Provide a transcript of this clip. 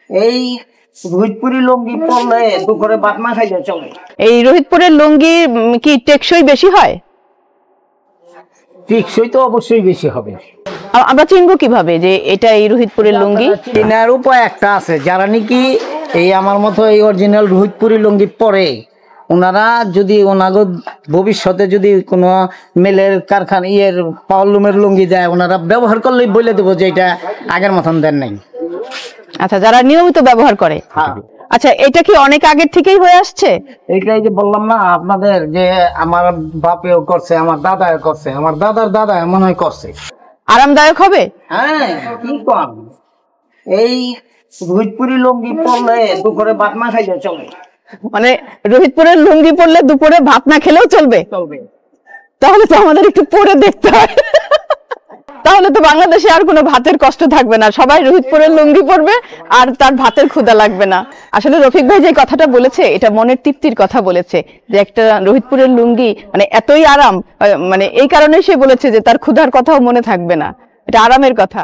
এই রোহিতপুরি লুঙ্গি পরলে দুপুরে ভাত না খাইলে চলে। এই রোহিতপুরের লুঙ্গি কি টেকসই বেশি হয়? টেকসই তো অবশ্যই বেশি হবে। আমরা চিনবো কিভাবে যে এটা এই রোহিতপুরের লুঙ্গি? চেনার উপায় একটা আছে, যারা নাকি এই আমার মতো এই অরিজিনাল রোহিতপুরি লুঙ্গি পরে, ওনারা যদি ওনাগো ভবিষ্যতে যদি কোনো মেলের কারখানা পাওয়ারলুমের লুঙ্গি দেয়, ওনারা ব্যবহার করলেই বলে দেবো যে এটা আগের মতন দেন নাই। আচ্ছা, যারা নিয়মিত ব্যবহার করে। হ্যাঁ। আচ্ছা, এটা কি অনেক আগের থেকেই হয়ে আসছে? এইটাই যে বললাম না আপনাদের, যে আমার বাপেও করছে, আমার দাদাও করছে, আমার দাদার দাদা মনে হয় করছে। আরামদায়ক হবে? হ্যাঁ, কি কম, এই রোহিতপুরি লুঙ্গি পরলে দুপুরে ভাত না খাইলে চলে। মানে রোহিতপুরের লুঙ্গি পরলে দুপুরে ভাত না খেলেও চলবে? চলবে। তাহলে তো আমাদের একটু পরে দেখতে হয়। তাহলে তো বাংলাদেশে আর কোনো ভাতের কষ্ট থাকবে না, সবাই রোহিতপুরের লুঙ্গি পরবে আর তার ভাতের ক্ষুধা লাগবে না। আসলে রফিক ভাই যে কথাটা বলেছে, এটা মনের তৃপ্তির কথা বলেছে, যে একটা রোহিতপুরের লুঙ্গি মানে এতই আরাম, মানে এই কারণে সে বলেছে যে তার ক্ষুধার কথাও মনে থাকবে না, এটা আরামের কথা।